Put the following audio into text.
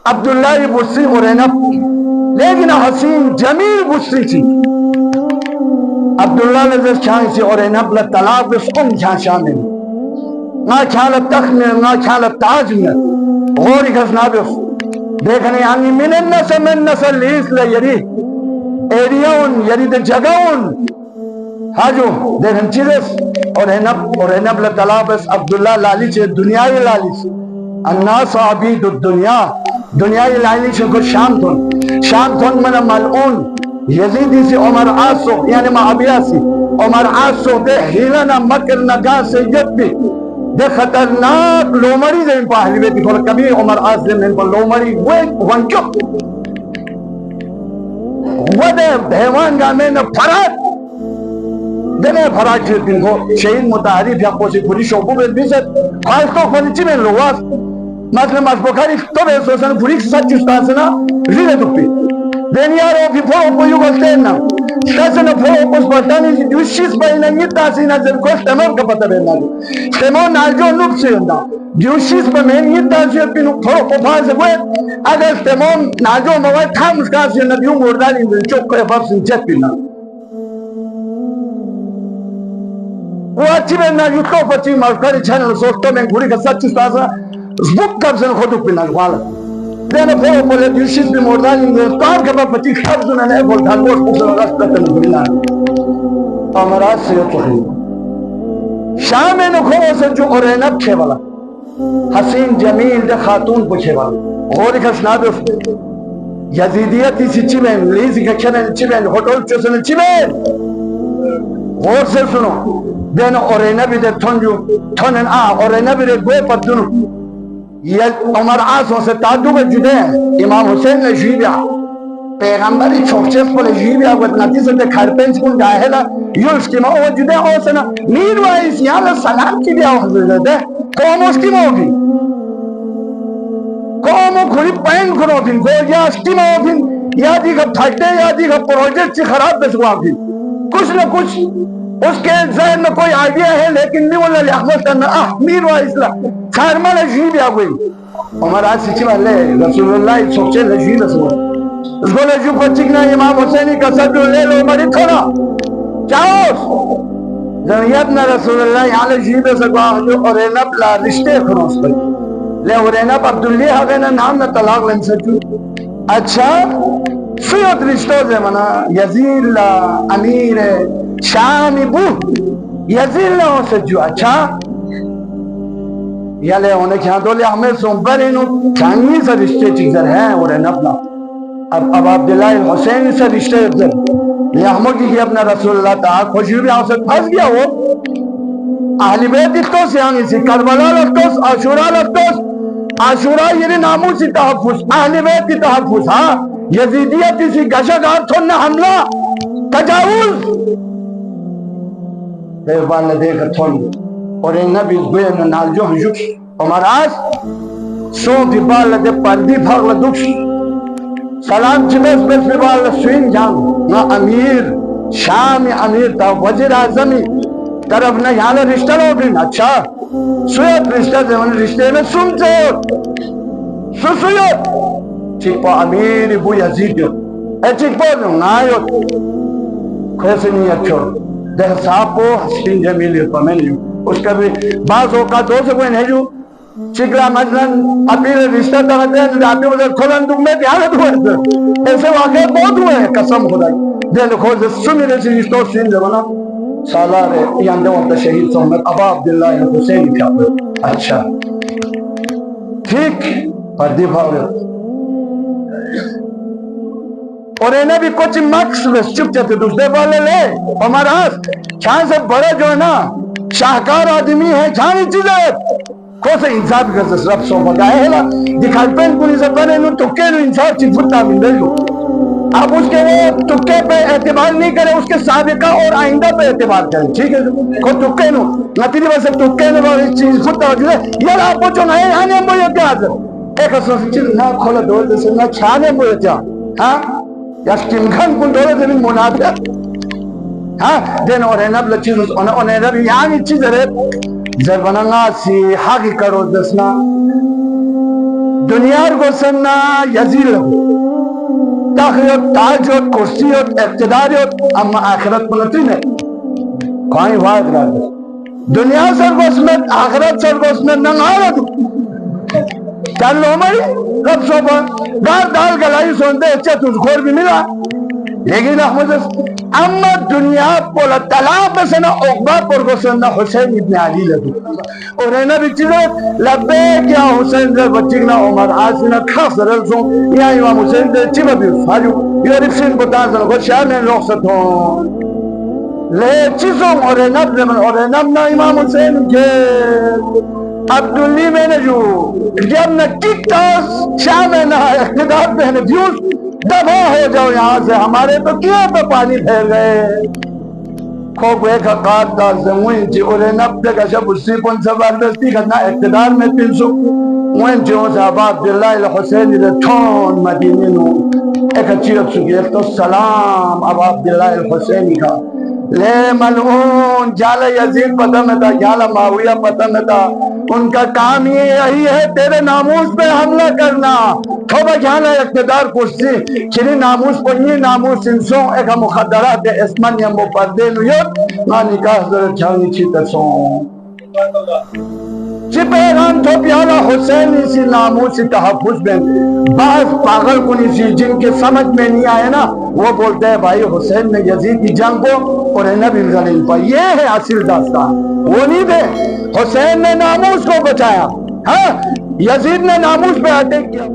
عبداللہ بصری اورینب لیکن حسین جمیل بصری تھی عبداللہ نظر چھان سی اورینب لطلاق بس ام چھان شامل نا چھالت تخمیر نا چھالت تاجمیر غوری کسنا بس دیکھنے آنگی من النسل من نسل لیس لیری ایریون یری دے جگہون حاجو دیکھن چیزس اورینب لطلاق بس عبداللہ لالی چھے دنیای لالی چھے الناس عبید الدنیا دنیای لالی چھے کو شام تھن من ملعون یزیدی سی عمر آسو یعنی معابیہ سی عمر آسو دے ہیلنا مکر نگاہ سے یت بھی دے خطرناک لومڑی دے ان پا اہلی بیتی کھولا کبھی عمر آس دے ان پا لومڑی ونچک وہ دے بھیوان گا میں نے پھرات دنے پھرات چھے دن کو شہید متحریف یا کوسی پوری شوکو بیت بیست خواہش تو خونی چی میں لواز مثلا مذبوکاری تو بے سوسن پوری سچ استاسنا ریلے دکھتی دنیارو کی پھو کو یو گلتینا شاسنا پھو کو سپرتانی دیوشیس باینا نیتا سینا زر کو شتمون کا پتہ بینا جو شتمون نالجو نوب سینا دیوشیس باینا نیتا سینا پینو پھو کو پھاز بوئے اگر شتمون نالجو موائد تھام اس کا سینا دیو موردانی دن چوک کو افاف سن چت پینا وہ اچھی بینا جو تو پچی مارکاری چینل سوچتو میں گھوڑی کا سچ استاسنا زبک کب سن خودو پینا گوالا دینا پھو بولے دیوشیس بھی موردانی دن کار کبا پچی خب سننے ہے بول دھان گوش پوچھا رست تن گھوڑینا امراض سے تو ہے شام نکھو سے جو اورینب چھے والا حسین جمیل دے خاتون پچھے والا غوری کشنا دے یزیدیتی سی چی بین لیزی کچھنے چی بین ہوتول چوسنے چی بین غور سے سنو دینا اورینبی دے تھنن اورینبی دے گوئے پر دنو عمر آسوں سے تعدو میں جدے ہیں امام حسین نے جیبیا پیغمبری چھوچیس پلے جیبیا وقت نتیزہ دے کھرپینس کن جاہلا یو اشتیما ہوا جدے ہو سنا میر وائیس یہاں سلام کی بیا حضرت دے قوم اشتیما ہوگی قوم کھوڑی پین کھنو دن کو یا اشتیما ہو دن یا دی گا پھٹے یا دی گا پروجیکٹ چی خراب بسوا دن کچھ نہ کچھ اس کے ذہن میں کوئی آئیڈیا ہے لیکن نہیں واللہ احمد کرنا میر وائیس لا کھرمانا جیبیا کوئی عمر آج سچی والے رسول اللہ سوچے لجیب رسول اس کو لجیب پچکنا امام حسینی کا صدر لے لو مری تھوڑا چاہو زنیتنا رسول اللہ یہاں لجیب سکوا جو اورینب لا رشتے خروس پر لے اورینب عبداللہ حقینا نام نا طلاق لن سچو اچھا سیوت رشتوں سے منا یزیر لا امیر شامی بو یزیر لا ہو سچو اچھا یا لے ہونے کیا دو لے ہمیں سنبرینو چانگی سے رشتے چیزر ہیں اورینب لا اب عبداللہ الحسین سے رشتے افضل یہ ہموں کی اپنا رسول اللہ تعالیٰ خوشی بھی آن سے پھنس گیا ہو اہلی بیت اتو سے آنگی سی کربلا لفتوس عاشورہ لفتوس عاشورہ یہ نامو سی تحفظ اہلی بیت کی تحفظ ہاں یزیدیتی سی گشگار تھوڑنا حملہ تجاوز دے بال دیکھ تھوڑنا اور ان نبی گوئے نال جو ہنجوش عمر آس سو بھی بال دے پردی بھاگ لدوش سلام چبس بس بھی بال سوین جان نا امیر شامی امیر تا وزیر آزمی طرف نہ یہاں رشتہ لو بھی اچھا سویت رشتہ سے من رشتے میں سنتے ہو سویت چک پا امیر بو یزید جو اے چک پا نایو کھوسے نہیں اچھو دہ صاحب کو حسین جمیلی پر میں نہیں اس کا بھی بعض اوقات ہو سکوئے نہیں جو چکلا مجلن اپیر رشتہ تغتے ہیں جو آپی وزر کھولن دکھ میں دیانت ہوئے تھے ایسے واقعہ بہت ہوئے ہیں قسم خدای دے لکھو سے سمی رسی رشتوں سین زمانہ سالار یاندے وقت شہید سمت ابا عبداللہ حسین کیا ہوئے اچھا ٹھیک پردی بھاوے اور انہیں بھی کچھ مکس بس چپ چاہتے دوسرے والے لے ہمارا چھان سے بڑے جو ہے نا شاہکار آدمی ہے چھانی چیزیں کو سے انصاف کرتے رب سو بگائے ہے نا دکھائی پین کنی سے بنے نو تکے نو انصاف چیز فتا من دے جو اب اس کے وہ تکے پہ اعتبار نہیں کرے اس کے سابقہ اور آئندہ پہ اعتبار کرے ٹھیک ہے کو تکے نو نتیجہ بس تکے نو چیز فتا جو ہے یار آپ پوچھو نہ آنے مجھے کیا حاضر ایک اصلا چیز نہ کھولا دور جیسے نہ چھانے مجھے کیا ہاں یا کنگھن کن دورے زمین منافع ہاں دین اور اینب لچیز اور اینب یعنی چیز ہے زبانگا سی حقی کرو دسنا دنیا کو سننا یزید تاخیت تاجت کرسیت اقتداریت اما آخرت پلتی نہیں کہیں وائد رہا دنیا سرگوسمت آخرت سرگوسمت ننگارت چل لو مری رب صوبہ دار دال گلائی سنتے اچھا تجھ خور بھی ملا لیکن احمد اما دنیا پولا طلاق بسنا اقبا پر گسنا حسین ابن علی لگو اور اینا بھی چیزیں لبیک یا حسین دے بچکنا عمر آسنا خاص رلسوں یا امام حسین دے چیبا بھی فاجو یا رفسین بتانسنا خود شاہدین لوخست ہوں لے چیزوں اور نب زمن اور نب نا امام حسین کے عبداللی میں نے جو جب نہ کک تاس شاہ میں نہ اقتدار میں نے فیوز دبا ہو جاؤ یہاں سے ہمارے تو کیا پہ پانی پھیر گئے خوب ایک حقات دا زموین چی اور نب تک اشب اسی پن سباردستی کرنا اقتدار میں تنسو وین چی ہوں صحابہ عبداللہ الحسین دے تھون مدینی نو ایک اچھی رکھ سکی ایک تو سلام اب عبداللہ الحسینی کا لے ملعون جالا یزید پتہ میں تھا جالا معاویہ پتہ میں تھا ان کا کام یہی ہے تیرے ناموس پہ حملہ کرنا تھوبا جالا اقتدار کرسی چلی ناموس پنی ناموس انسوں ایک مخدرات اسمن یا مپردین یوت نا نکاح در چھانی چی ترسوں چی پیغام تو پیارا حسین اسی ناموسی تحفظ میں بعض پاگل کنی سی جن کے سمجھ میں نہیں آئے نا وہ بولتے ہیں بھائی حسین نے یزید کی جنگ کو اور نبی زلیل پر یہ ہے اصل داستان وہ نہیں دے حسین نے ناموس کو بچایا ہاں یزید نے ناموس پہ اٹیک کیا